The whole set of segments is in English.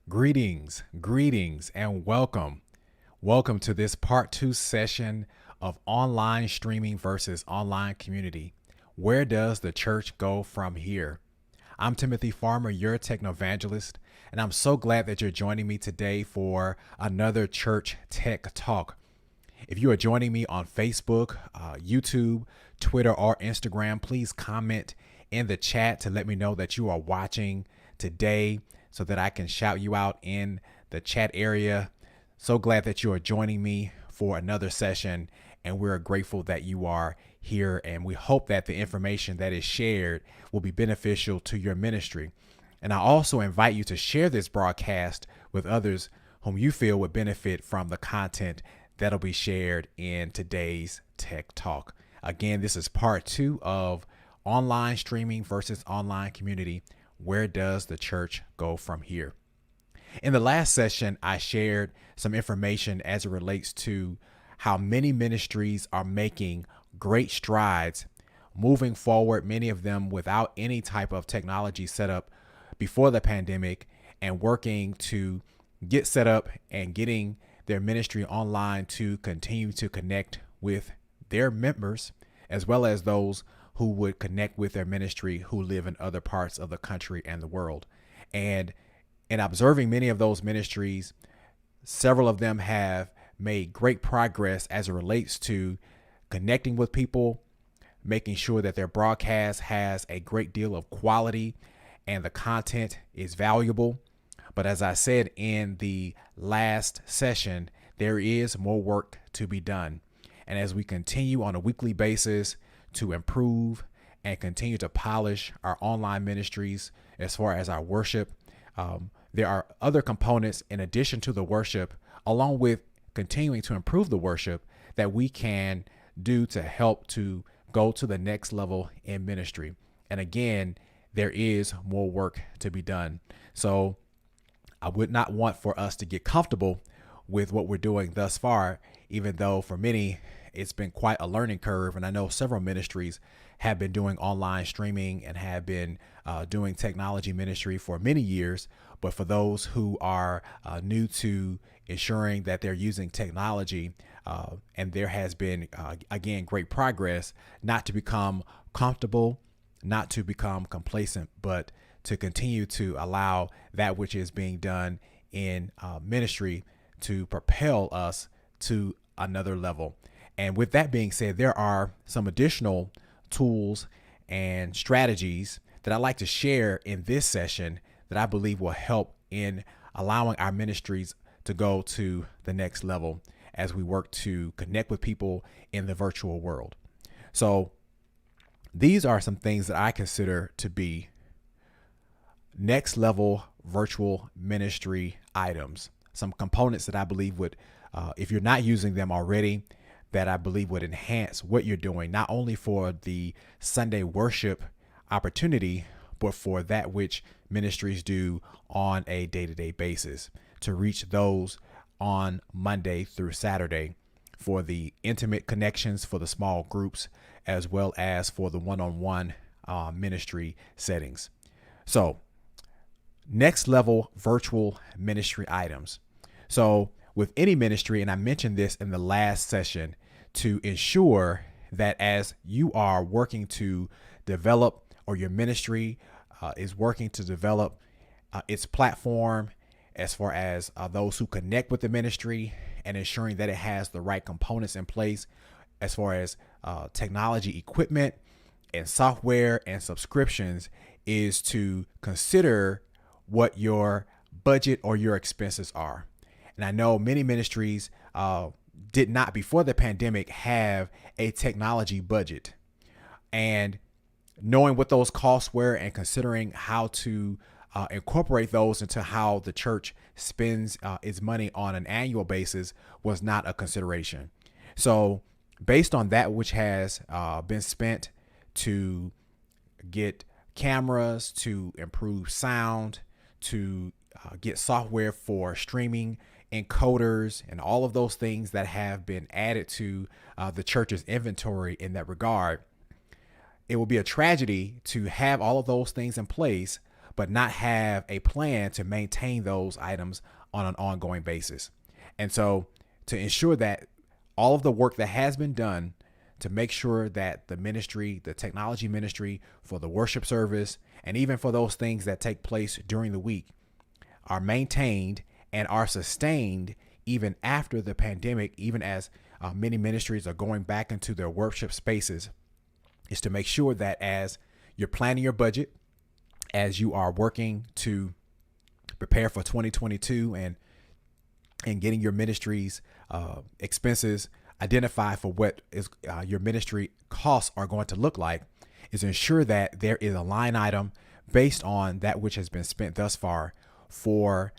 Greetings, and welcome. Welcome to this part two session of online streaming versus online community. Where does the church go from here? I'm Timothy Farmer, your Technovangelist, and I'm so glad that you're joining me today for another church tech talk. If you are joining me on Facebook, YouTube, Twitter, or Instagram, please comment in the chat to let me know that you are watching today so that I can shout you out in the chat area. So glad that you are joining me for another session, and we're grateful that you are here, and we hope that the information that is shared will be beneficial to your ministry. And I also invite you to share this broadcast with others whom you feel would benefit from the content that'll be shared in today's Tech Talk. Again, this is part two of online streaming versus online community. Where does the church go from here? In the last session, I shared some information as it relates to how many ministries are making great strides moving forward, many of them without any type of technology set up before the pandemic, and working to get set up and getting their ministry online to continue to connect with their members, as well as those who would connect with their ministry who live in other parts of the country and the world. And in observing many of those ministries, several of them have made great progress as it relates to connecting with people, making sure that their broadcast has a great deal of quality and the content is valuable. But as I said in the last session, there is more work to be done. And as we continue on a weekly basis to improve and continue to polish our online ministries as far as our worship, there are other components in addition to the worship, along with continuing to improve the worship, that we can do to help to go to the next level in ministry. And again, there is more work to be done. So I would not want for us to get comfortable with what we're doing thus far, even though for many, it's been quite a learning curve. And I know several ministries have been doing online streaming and have been doing technology ministry for many years. But for those who are new to ensuring that they're using technology, and there has been, again, great progress, not to become comfortable, not to become complacent, but to continue to allow that which is being done in ministry to propel us to another level. And with that being said, there are some additional tools and strategies that I'd like to share in this session that I believe will help in allowing our ministries to go to the next level as we work to connect with people in the virtual world. So these are some things that I consider to be next level virtual ministry items, some components that I believe would, if you're not using them already, that I believe would enhance what you're doing, not only for the Sunday worship opportunity, but for that which ministries do on a day-to-day basis to reach those on Monday through Saturday for the intimate connections, for the small groups, as well as for the one-on-one ministry settings. So next level virtual ministry items. So with any ministry, and I mentioned this in the last session, to ensure that as you are working to develop, or your ministry is working to develop its platform, as far as those who connect with the ministry, and ensuring that it has the right components in place as far as technology equipment and software and subscriptions, is to consider what your budget or your expenses are. And I know many ministries did not, before the pandemic, have a technology budget. And knowing what those costs were and considering how to incorporate those into how the church spends its money on an annual basis was not a consideration. So based on that which has been spent to get cameras, to improve sound, to get software for streaming, encoders, and all of those things that have been added to the church's inventory in that regard, it will be a tragedy to have all of those things in place, but not have a plan to maintain those items on an ongoing basis. And so to ensure that all of the work that has been done to make sure that the ministry, the technology ministry for the worship service, and even for those things that take place during the week are maintained and are sustained even after the pandemic, even as many ministries are going back into their worship spaces, is to make sure that as you're planning your budget, as you are working to prepare for 2022 and getting your ministry's expenses identified for what is your ministry costs are going to look like, is ensure that there is a line item based on that which has been spent thus far for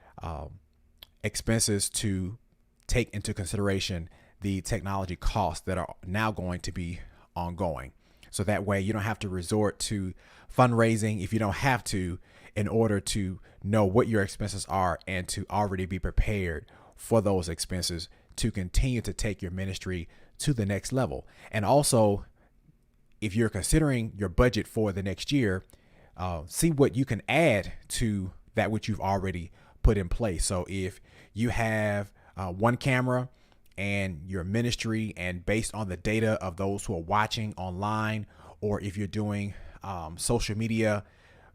expenses to take into consideration the technology costs that are now going to be ongoing. So that way you don't have to resort to fundraising if you don't have to, in order to know what your expenses are and to already be prepared for those expenses to continue to take your ministry to the next level. And also, if you're considering your budget for the next year, see what you can add to that which you've already put in place. So if you have one camera and your ministry, and based on the data of those who are watching online, or if you're doing social media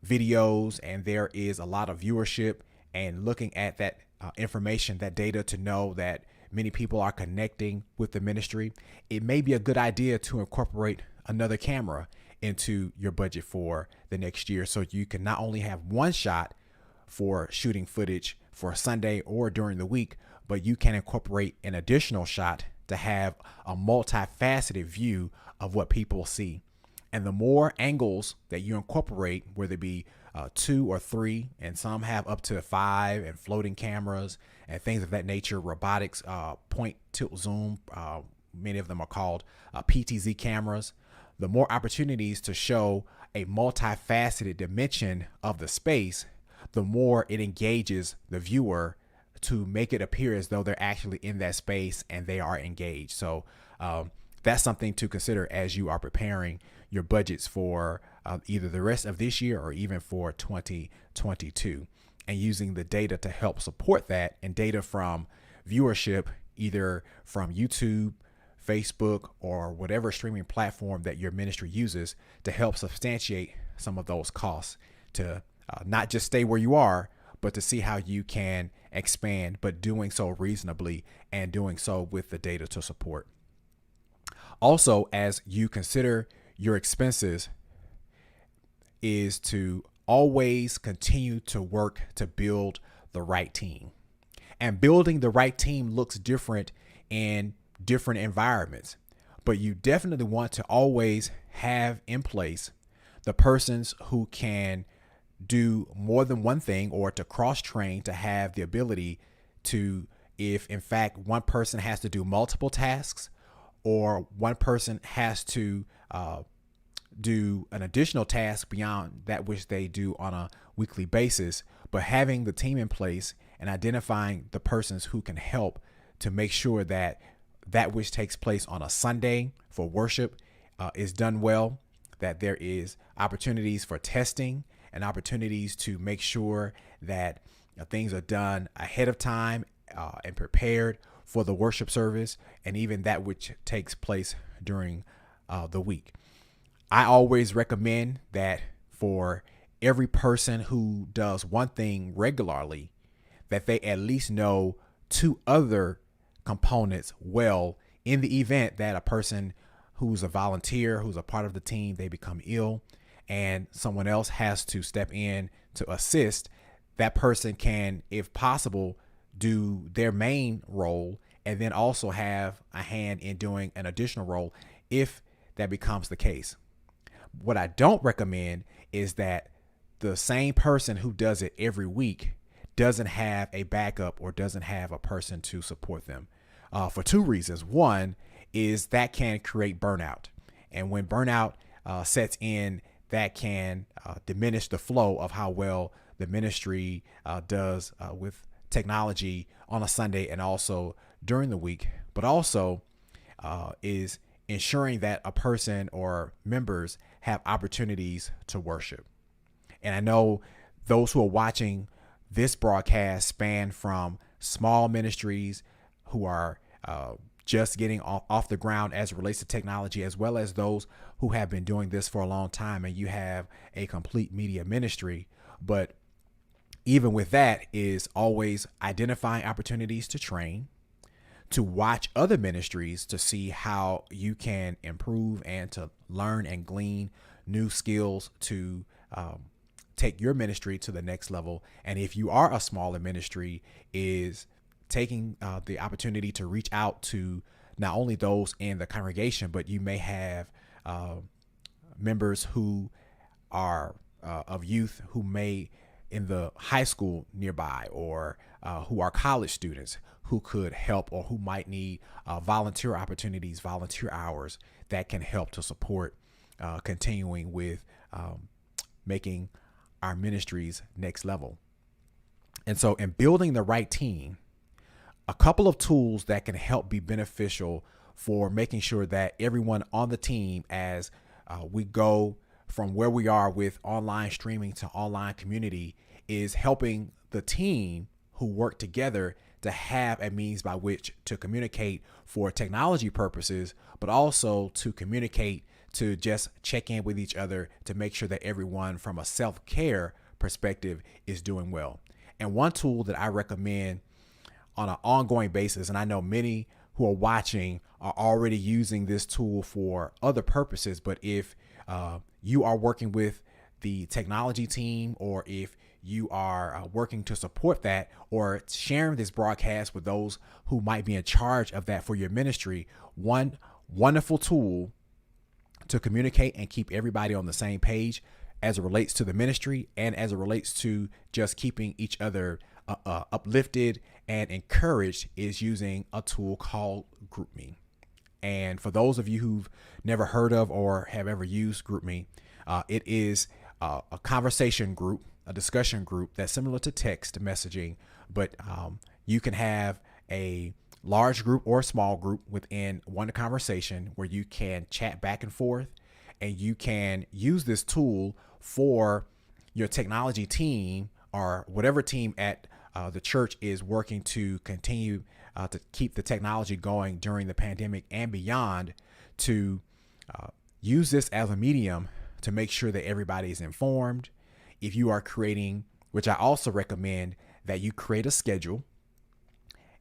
videos and there is a lot of viewership, and looking at that information, that data, to know that many people are connecting with the ministry, it may be a good idea to incorporate another camera into your budget for the next year, so you can not only have one shot for shooting footage for Sunday or during the week, but you can incorporate an additional shot to have a multifaceted view of what people see. And the more angles that you incorporate, whether it be 2 or 3, and some have up to 5, and floating cameras and things of that nature, robotics, point, tilt, zoom, many of them are called PTZ cameras. The more opportunities to show a multifaceted dimension of the space, the more it engages the viewer to make it appear as though they're actually in that space and they are engaged. So that's something to consider as you are preparing your budgets for either the rest of this year or even for 2022, and using the data to help support that, and data from viewership, either from YouTube, Facebook, or whatever streaming platform that your ministry uses, to help substantiate some of those costs, to not just stay where you are, but to see how you can expand, but doing so reasonably and doing so with the data to support. Also, as you consider your expenses, is to always continue to work to build the right team. And building the right team looks different in different environments, but you definitely want to always have in place the persons who can do more than one thing, or to cross train, to have the ability to, if in fact one person has to do multiple tasks, or one person has to do an additional task beyond that which they do on a weekly basis, but having the team in place and identifying the persons who can help to make sure that that which takes place on a Sunday for worship is done well, that there is opportunities for testing and opportunities to make sure that things are done ahead of time and prepared for the worship service, and even that which takes place during the week. I always recommend that for every person who does one thing regularly, that they at least know 2 other components well, in the event that a person who's a volunteer, who's a part of the team, they become ill and someone else has to step in to assist. That person can, if possible, do their main role and then also have a hand in doing an additional role if that becomes the case. What I don't recommend is that the same person who does it every week doesn't have a backup or doesn't have a person to support them, for 2 reasons. One is that can create burnout. And when burnout sets in, that can diminish the flow of how well the ministry does with technology on a Sunday and also during the week, but also is ensuring that a person or members have opportunities to worship. And I know those who are watching this broadcast span from small ministries who are just getting off the ground as it relates to technology, as well as those who have been doing this for a long time and you have a complete media ministry. But even with that is always identifying opportunities to train, to watch other ministries to see how you can improve and to learn and glean new skills to take your ministry to the next level. And if you are a smaller ministry, is taking the opportunity to reach out to not only those in the congregation, but you may have members who are of youth who may in the high school nearby, or who are college students who could help, or who might need volunteer opportunities, volunteer hours that can help to support continuing with making our ministries next level. And so in building the right team, a couple of tools that can help be beneficial for making sure that everyone on the team, as we go from where we are with online streaming to online community, is helping the team who work together to have a means by which to communicate for technology purposes, but also to communicate to just check in with each other to make sure that everyone from a self-care perspective is doing well. And one tool that I recommend on an ongoing basis, and I know many who are watching are already using this tool for other purposes, but if you are working with the technology team, or if you are working to support that, or sharing this broadcast with those who might be in charge of that for your ministry, one wonderful tool to communicate and keep everybody on the same page as it relates to the ministry and as it relates to just keeping each other uplifted and encouraged is using a tool called GroupMe. And for those of you who've never heard of or have ever used GroupMe, it is a conversation group, a discussion group that's similar to text messaging, but you can have a large group or a small group within one conversation where you can chat back and forth, and you can use this tool for your technology team or whatever team at the church is working to continue to keep the technology going during the pandemic and beyond, to use this as a medium to make sure that everybody is informed. If you are creating, which I also recommend, that you create a schedule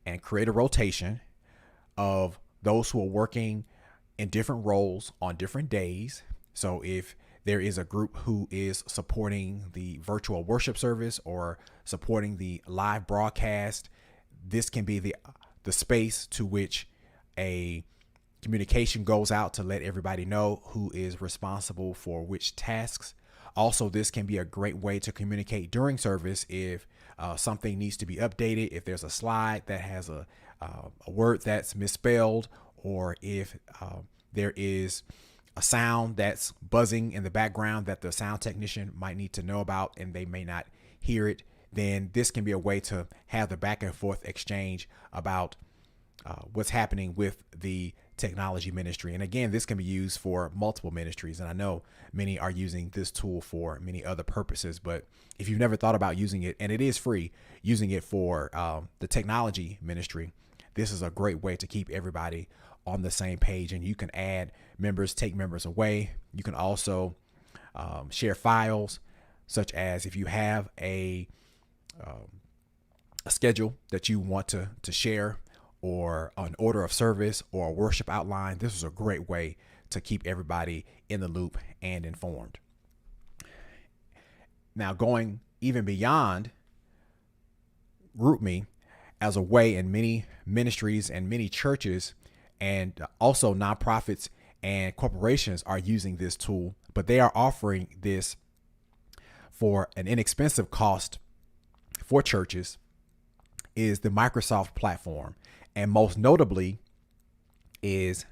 and create a rotation of those who are working in different roles on different days. So if there is a group who is supporting the virtual worship service or supporting the live broadcast, this can be the space to which a communication goes out to let everybody know who is responsible for which tasks. Also, this can be a great way to communicate during service if something needs to be updated, if there's a slide that has a word that's misspelled, or if there is a sound that's buzzing in the background that the sound technician might need to know about and they may not hear it, then this can be a way to have the back and forth exchange about what's happening with the technology ministry. And again, this can be used for multiple ministries. And I know many are using this tool for many other purposes, but if you've never thought about using it, and it is free, using it for the technology ministry, this is a great way to keep everybody on the same page. And you can add members, take members away. You can also share files, such as if you have a schedule that you want to share, or an order of service, or a worship outline. This is a great way to keep everybody in the loop and informed. Now, going even beyond GroupMe, as a way in many ministries and many churches, and also nonprofits and corporations are using this tool, but they are offering this for an inexpensive cost for churches, is the Microsoft platform. And most notably is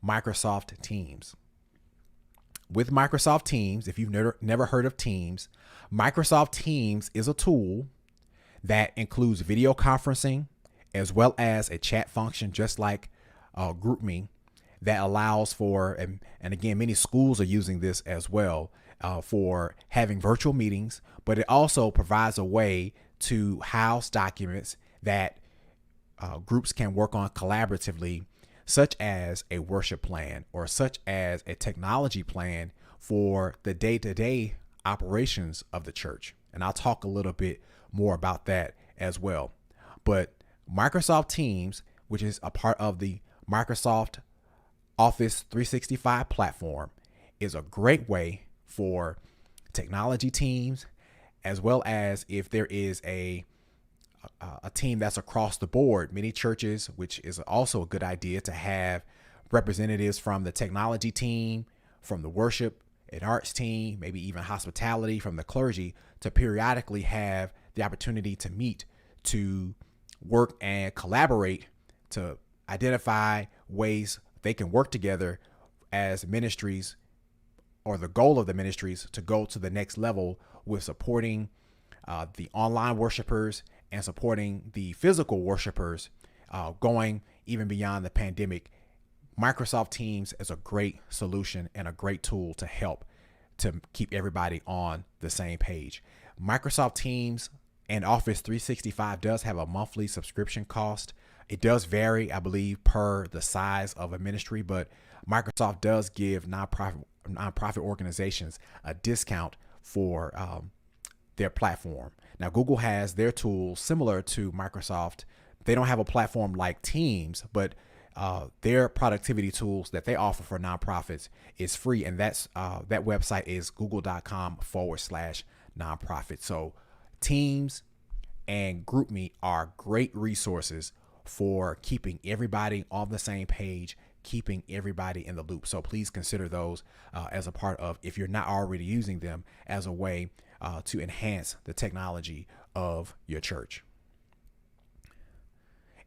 Microsoft Teams. With Microsoft Teams, if you've never heard of Teams, Microsoft Teams is a tool that includes video conferencing as well as a chat function, just like GroupMe, that allows for, and again, many schools are using this as well, for having virtual meetings, but it also provides a way to house documents that groups can work on collaboratively, such as a worship plan or such as a technology plan for the day-to-day operations of the church. And I'll talk a little bit more about that as well. But Microsoft Teams, which is a part of the Microsoft Office 365 platform, is a great way for technology teams, as well as if there is a team that's across the board. Many churches, which is also a good idea to have representatives from the technology team, from the worship and arts team, maybe even hospitality, from the clergy, to periodically have the opportunity to meet, to work and collaborate, to identify ways they can work together as ministries, or the goal of the ministries to go to the next level with supporting the online worshipers and supporting the physical worshipers, going even beyond the pandemic. Microsoft Teams is a great solution and a great tool to help to keep everybody on the same page. Microsoft Teams and Office 365 does have a monthly subscription cost. It does vary, I believe, per the size of a ministry, but Microsoft does give nonprofit organizations a discount for their platform. Now, Google has their tools similar to Microsoft. They don't have a platform like Teams, but their productivity tools that they offer for nonprofits is free, and that website is google.com/nonprofit. So Teams and GroupMe are great resources for keeping everybody on the same page, keeping everybody in the loop. So please consider those as a part of, if you're not already using them, as a way to enhance the technology of your church.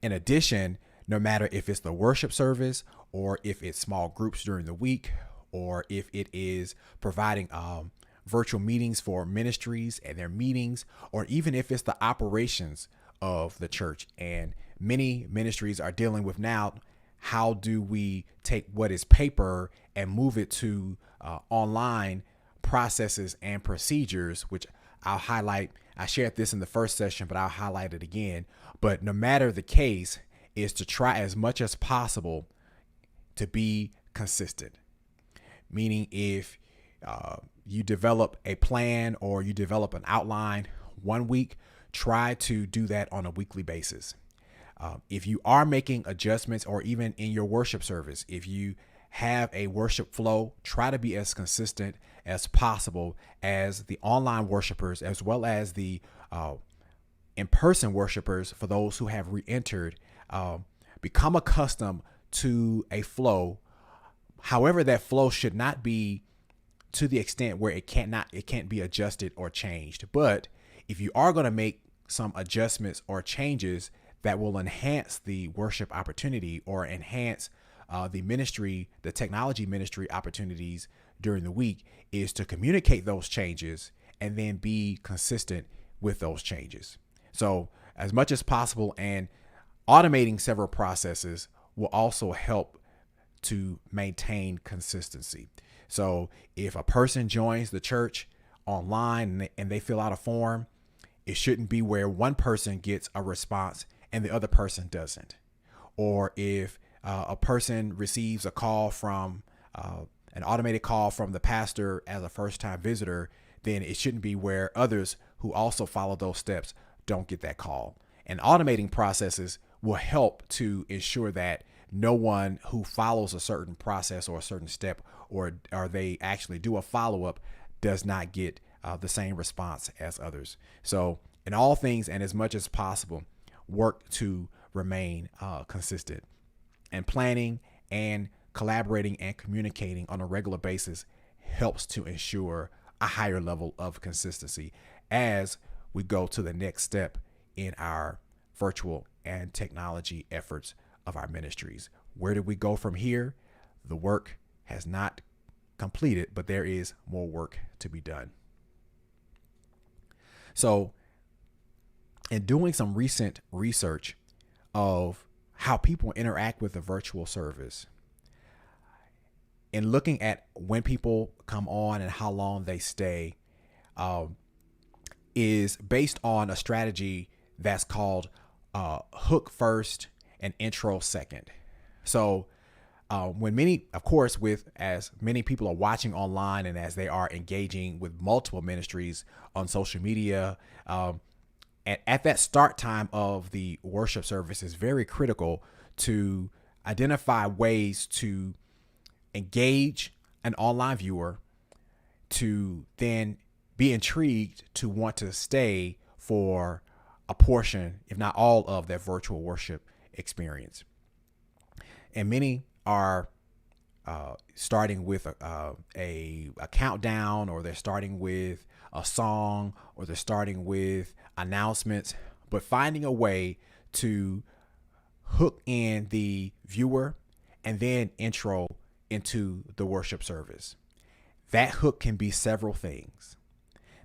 In addition, no matter if it's the worship service or if it's small groups during the week, or if it is providing virtual meetings for ministries and their meetings, or even if it's the operations of the church. And many ministries are dealing with now, how do we take what is paper and move it to online processes and procedures, which I'll highlight. I shared this in the first session, but I'll highlight it again. But no matter the case, is to try as much as possible to be consistent. Meaning if you develop a plan or you develop an outline one week, try to do that on a weekly basis. If you are making adjustments, or even in your worship service, if you have a worship flow, try to be as consistent as possible, as the online worshipers, as well as the in-person worshipers, for those who have re-entered, become accustomed to a flow. However, that flow should not be to the extent where it can't be adjusted or changed. But if you are going to make some adjustments or changes that will enhance the worship opportunity or enhance the ministry, the technology ministry opportunities during the week, is to communicate those changes and then be consistent with those changes. So as much as possible, and automating several processes will also help to maintain consistency. So if a person joins the church online and they fill out a form, it shouldn't be where one person gets a response and the other person doesn't. Or if a person receives a call from an automated call from the pastor as a first-time visitor, then it shouldn't be where others who also follow those steps don't get that call. And automating processes will help to ensure that no one who follows a certain process or a certain step, or they actually do a follow-up, does not get the same response as others. So in all things, and as much as possible, work to remain consistent. And planning and collaborating and communicating on a regular basis helps to ensure a higher level of consistency as we go to the next step in our virtual and technology efforts of our ministries. Where do we go from here? The work has not completed, but there is more work to be done. So, in doing some recent research of how people interact with a virtual service, in looking at when people come on and how long they stay, is based on a strategy that's called hook first and intro second. So when many, of course, with as many people are watching online and as they are engaging with multiple ministries on social media, at that start time of the worship service is very critical to identify ways to engage an online viewer to then be intrigued to want to stay for a portion, if not all, of their virtual worship experience. And many are starting with a countdown, or they're starting with a song, or they're starting with announcements, but finding a way to hook in the viewer and then intro into the worship service. That hook can be several things.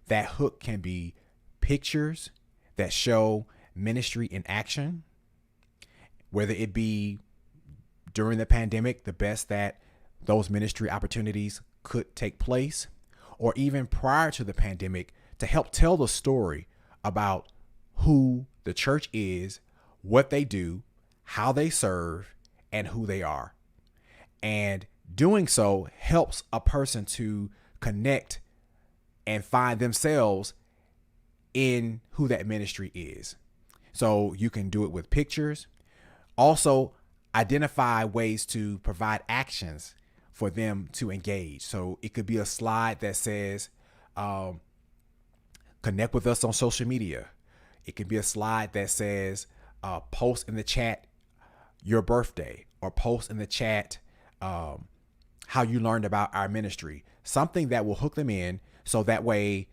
That hook can be pictures that show ministry in action, whether it be during the pandemic, the best that those ministry opportunities could take place, or even prior to the pandemic, to help tell the story about who the church is, what they do, how they serve, and who they are. And doing so helps a person to connect and find themselves in who that ministry is. So you can do it with pictures. Also, identify ways to provide actions for them to engage. So it could be a slide that says, connect with us on social media. It could be a slide that says, post in the chat your birthday, or post in the chat how you learned about our ministry. Something that will hook them in, so that way,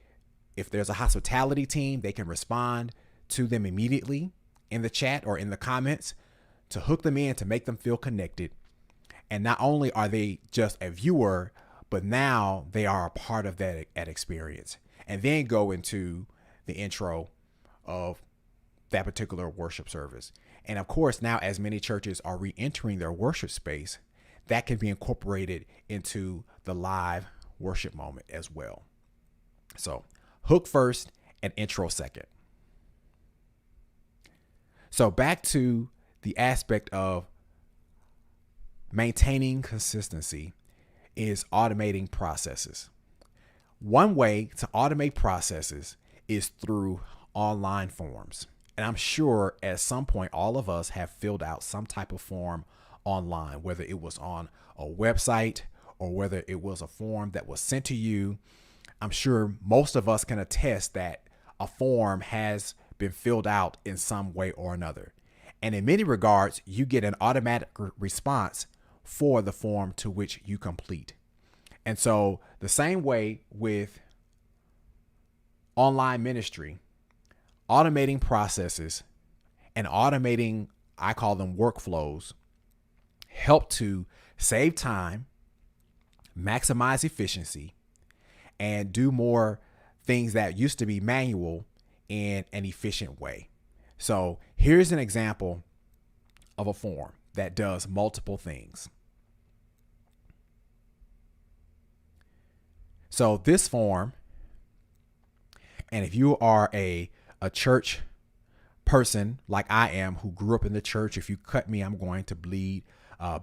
if there's a hospitality team, they can respond to them immediately in the chat or in the comments to hook them in, to make them feel connected. And not only are they just a viewer, but now they are a part of that experience. And then go into the intro of that particular worship service. And of course, now as many churches are re-entering their worship space, that can be incorporated into the live worship moment as well. So hook first and intro second. So back to the aspect of maintaining consistency is automating processes. One way to automate processes is through online forms. And I'm sure at some point, all of us have filled out some type of form online, whether it was on a website or whether it was a form that was sent to you. I'm sure most of us can attest that a form has been filled out in some way or another. And in many regards, you get an automatic response for the form to which you complete. And so the same way with online ministry, automating processes and automating, I call them workflows, help to save time, maximize efficiency, and do more things that used to be manual in an efficient way. So here's an example of a form that does multiple things. So this form, and if you are a church person like I am, who grew up in the church, if you cut me, I'm going to bleed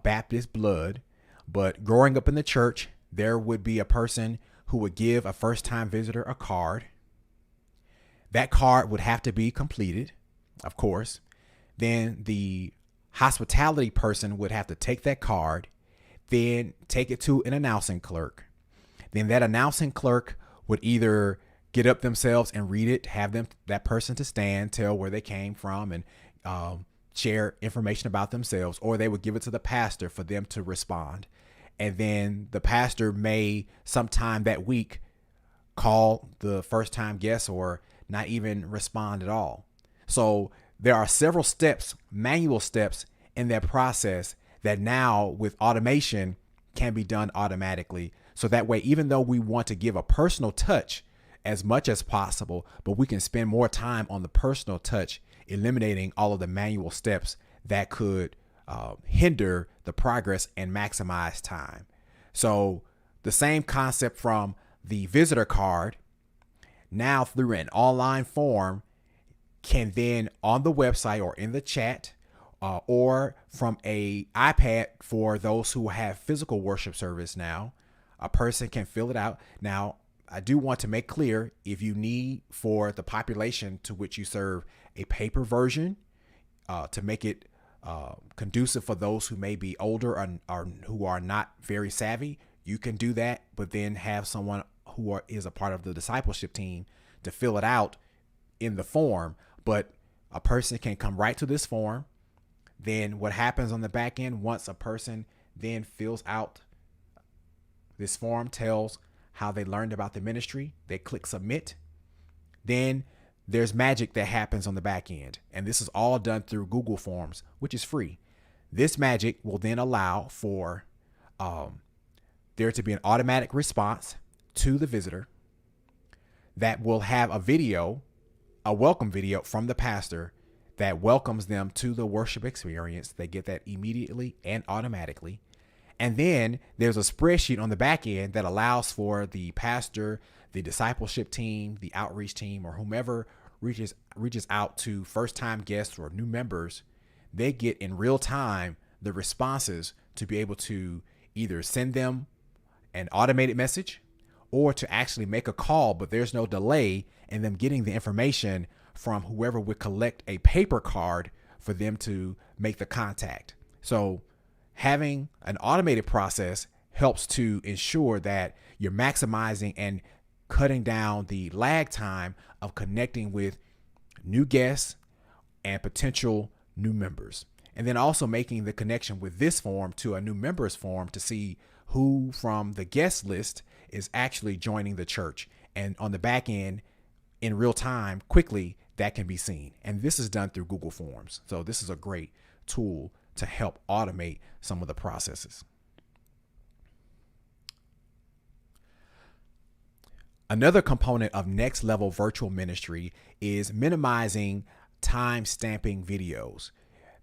Baptist blood. But growing up in the church, there would be a person who would give a first-time visitor a card. That card would have to be completed, of course. Then the hospitality person would have to take that card, then take it to an announcing clerk. Then that announcing clerk would either get up themselves and read it, have that person to stand, tell where they came from, and share information about themselves, or they would give it to the pastor for them to respond. And then the pastor may sometime that week call the first time guest or not even respond at all. So there are several steps, manual steps in that process that now with automation can be done automatically. So that way, even though we want to give a personal touch as much as possible, but we can spend more time on the personal touch, eliminating all of the manual steps that could hinder the progress and maximize time. So the same concept from the visitor card, now through an online form, can then on the website or in the chat, or from a iPad for those who have physical worship service now, a person can fill it out. Now, I do want to make clear, if you need for the population to which you serve a paper version, to make it conducive for those who may be older or who are not very savvy, you can do that, but then have someone who is a part of the discipleship team to fill it out in the form. But a person can come right to this form. Then what happens on the back end, once a person then fills out this form, tells how they learned about the ministry, they click submit. Then there's magic that happens on the back end. And this is all done through Google Forms, which is free. This magic will then allow for there to be an automatic response to the visitor that will have a video, a welcome video from the pastor that welcomes them to the worship experience. They get that immediately and automatically. And then there's a spreadsheet on the back end that allows for the pastor, the discipleship team, the outreach team, or whomever reaches out to first-time guests or new members. They get in real time the responses to be able to either send them an automated message or to actually make a call, but there's no delay in them getting the information from whoever would collect a paper card for them to make the contact. So having an automated process helps to ensure that you're maximizing and cutting down the lag time of connecting with new guests and potential new members. And then also making the connection with this form to a new members form to see who from the guest list is actually joining the church. And on the back end, in real time, quickly, that can be seen. And this is done through Google Forms. So this is a great tool to help automate some of the processes. Another component of next level virtual ministry is minimizing time stamping videos,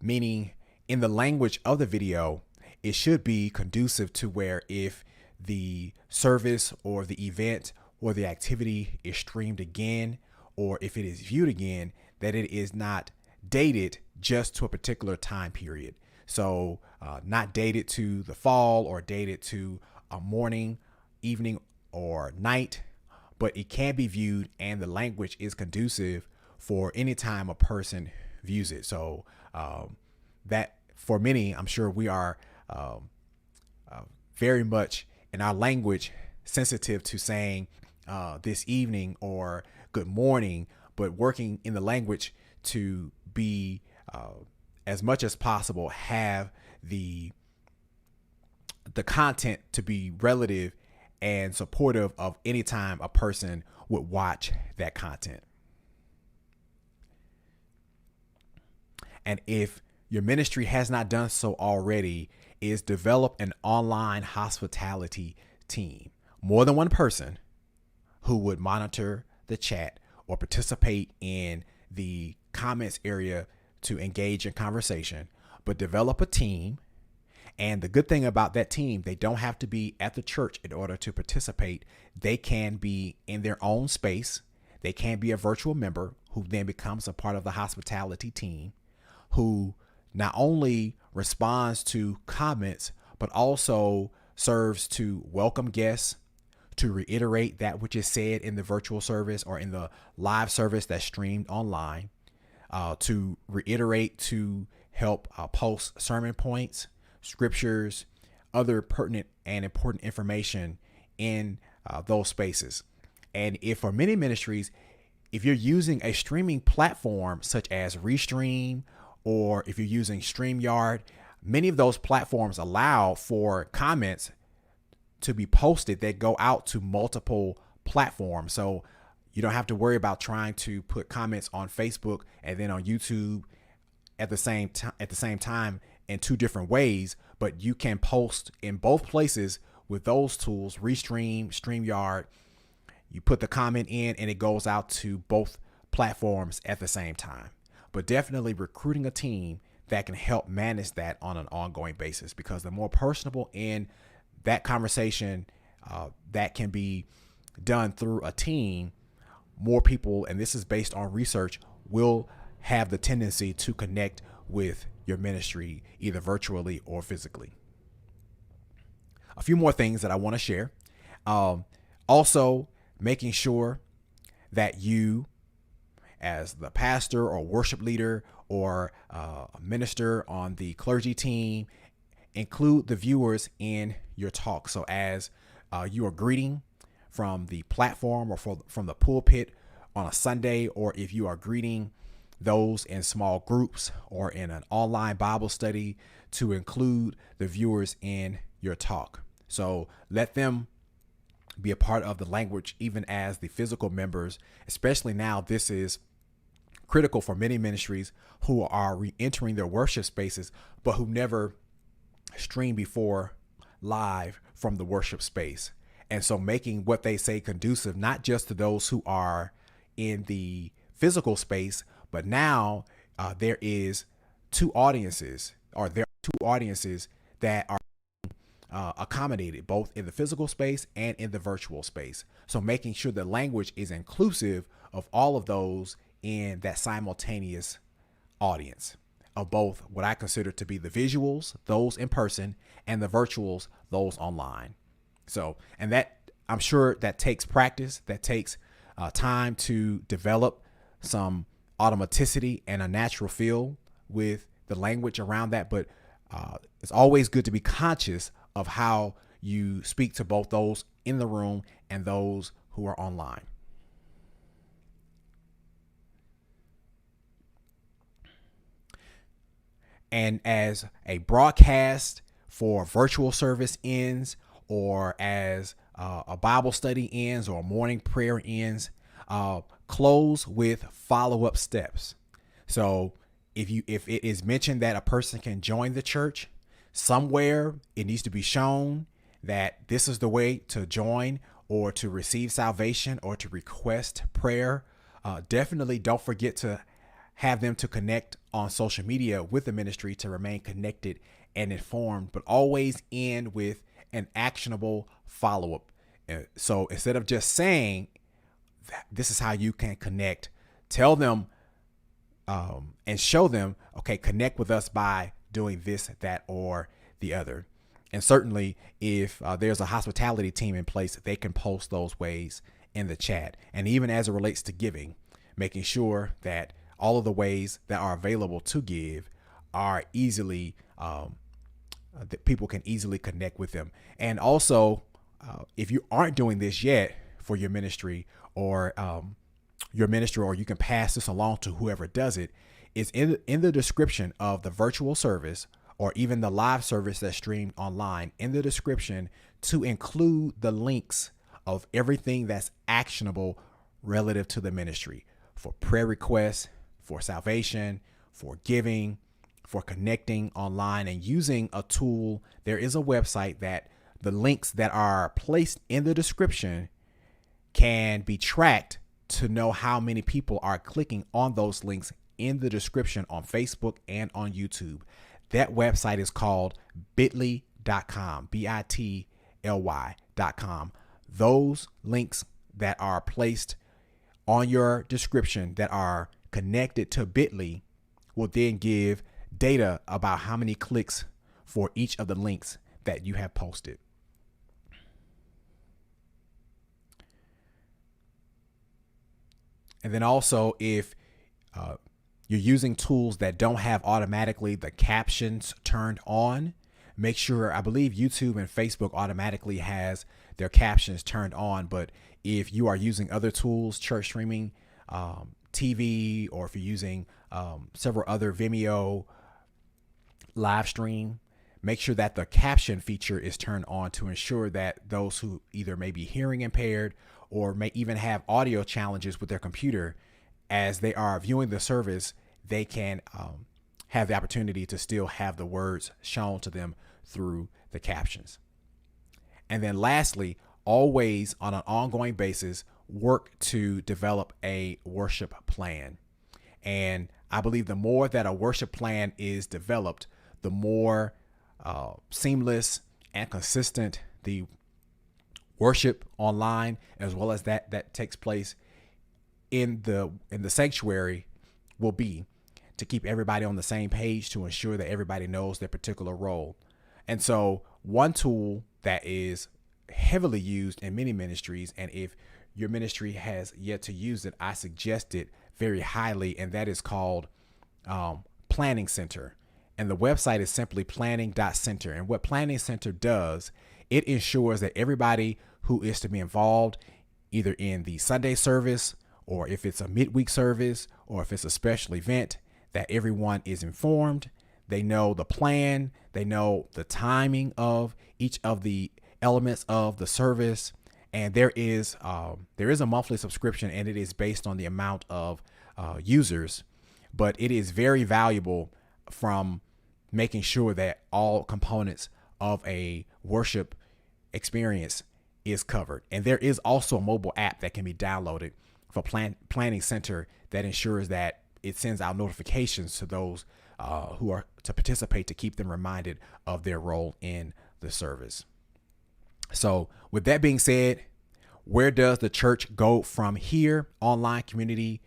meaning in the language of the video, it should be conducive to where if the service or the event or the activity is streamed again, or if it is viewed again, that it is not dated just to a particular time period. So not dated to the fall or dated to a morning, evening, or night, but it can be viewed and the language is conducive for any time a person views it. So that for many, I'm sure we are very much in our language sensitive to saying this evening or good morning, but working in the language to be as much as possible, have the content to be relative and supportive of any time a person would watch that content. And if your ministry has not done so already, is develop an online hospitality team, more than one person who would monitor the chat or participate in the comments area to engage in conversation, but develop a team. And the good thing about that team, they don't have to be at the church in order to participate. They can be in their own space. They can be a virtual member who then becomes a part of the hospitality team, who not only responds to comments, but also serves to welcome guests, to reiterate that which is said in the virtual service or in the live service that's streamed online, to reiterate, to help post sermon points, scriptures, other pertinent and important information in those spaces. And if for many ministries, if you're using a streaming platform such as Restream, or if you're using StreamYard, many of those platforms allow for comments to be posted that go out to multiple platforms. So you don't have to worry about trying to put comments on Facebook and then on YouTube at the same time in two different ways, but you can post in both places with those tools, Restream, StreamYard. You put the comment in and it goes out to both platforms at the same time. But definitely recruiting a team that can help manage that on an ongoing basis, because the more personable and that conversation that can be done through a team, more people, and this is based on research, will have the tendency to connect with your ministry either virtually or physically. A few more things that I want to share. Also, making sure that you, as the pastor or worship leader or a minister on the clergy team, include the viewers in your talk. So as you are greeting from the platform or from the pulpit on a Sunday, or if you are greeting those in small groups or in an online Bible study, to include the viewers in your talk. So let them be a part of the language, even as the physical members, especially now. This is critical for many ministries who are re-entering their worship spaces, but who never stream before live from the worship space. And so making what they say conducive, not just to those who are in the physical space, but now there are two audiences that are accommodated both in the physical space and in the virtual space. So making sure the language is inclusive of all of those in that simultaneous audience of both what I consider to be the visuals, those in person, and the virtuals, those online. So, and that, I'm sure that takes practice, that takes time to develop some automaticity and a natural feel with the language around that. But it's always good to be conscious of how you speak to both those in the room and those who are online. And as a broadcast for virtual service ends, or as a Bible study ends, or a morning prayer ends, close with follow-up steps. So if it is mentioned that a person can join the church, somewhere it needs to be shown that this is the way to join or to receive salvation or to request prayer. Definitely don't forget to have them to connect on social media with the ministry to remain connected and informed, but always end with an actionable follow-up. So instead of just saying that this is how you can connect, tell them and show them, okay, connect with us by doing this, that, or the other. And certainly if there's a hospitality team in place, they can post those ways in the chat. And even as it relates to giving, making sure that all of the ways that are available to give are easily, that people can easily connect with them. And also, if you aren't doing this yet for your ministry, or you can pass this along to whoever does it, is in the description of the virtual service, or even the live service that's streamed online, in the description to include the links of everything that's actionable relative to the ministry, for prayer requests, for salvation, for giving, for connecting online and using a tool. There is a website that the links that are placed in the description can be tracked to know how many people are clicking on those links in the description on Facebook and on YouTube. That website is called bit.ly.com, bit.ly.com. Those links that are placed on your description that are connected to Bitly will then give data about how many clicks for each of the links that you have posted. And then also, if you're using tools that don't have automatically the captions turned on, make sure, I believe YouTube and Facebook automatically has their captions turned on. But if you are using other tools, church streaming, TV, or if you're using several other Vimeo live stream, make sure that the caption feature is turned on to ensure that those who either may be hearing impaired or may even have audio challenges with their computer, as they are viewing the service, they can have the opportunity to still have the words shown to them through the captions. And then lastly, always on an ongoing basis, work to develop a worship plan. And I believe the more that a worship plan is developed, the more seamless and consistent the worship online, as well as that takes place in the sanctuary, will be to keep everybody on the same page, to ensure that everybody knows their particular role. And so one tool that is heavily used in many ministries, and if your ministry has yet to use it, I suggest it very highly, and that is called Planning Center. And the website is simply planning.center. And what Planning Center does, it ensures that everybody who is to be involved, either in the Sunday service, or if it's a midweek service, or if it's a special event, that everyone is informed. They know the plan. They know the timing of each of the elements of the service. And there is a monthly subscription, and it is based on the amount of users. But it is very valuable from making sure that all components of a worship experience is covered. And there is also a mobile app that can be downloaded for Planning Center that ensures that it sends out notifications to those who are to participate, to keep them reminded of their role in the service. So with that being said, where does the church go from here? Online community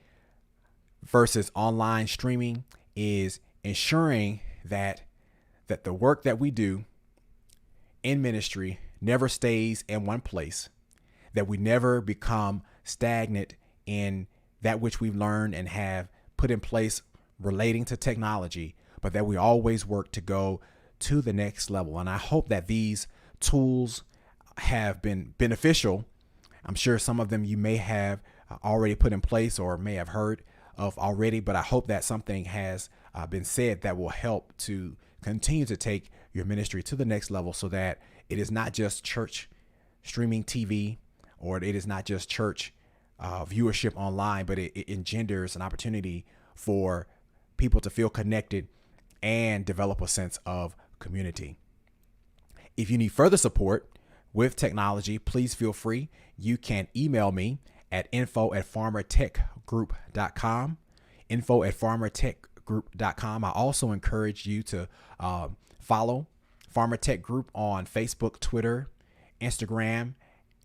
versus online streaming is ensuring that the work that we do in ministry never stays in one place, that we never become stagnant in that which we've learned and have put in place relating to technology, but that we always work to go to the next level. And I hope that these tools have been beneficial. I'm sure some of them you may have already put in place or may have heard of already, but I hope that something has been said that will help to continue to take your ministry to the next level, so that it is not just church streaming TV, or it is not just church viewership online, but it engenders an opportunity for people to feel connected and develop a sense of community. If you need further support with technology, please feel free. You can email me at info@farmertechgroup.com, info@farmertechgroup.com. I also encourage you to follow Farmer Tech Group on Facebook, Twitter, Instagram,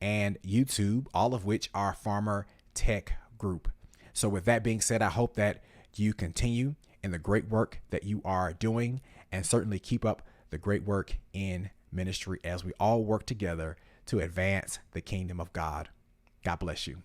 and YouTube, all of which are Farmer Tech Group. So with that being said, I hope that you continue in the great work that you are doing, and certainly keep up the great work in ministry as we all work together to advance the kingdom of God. God bless you.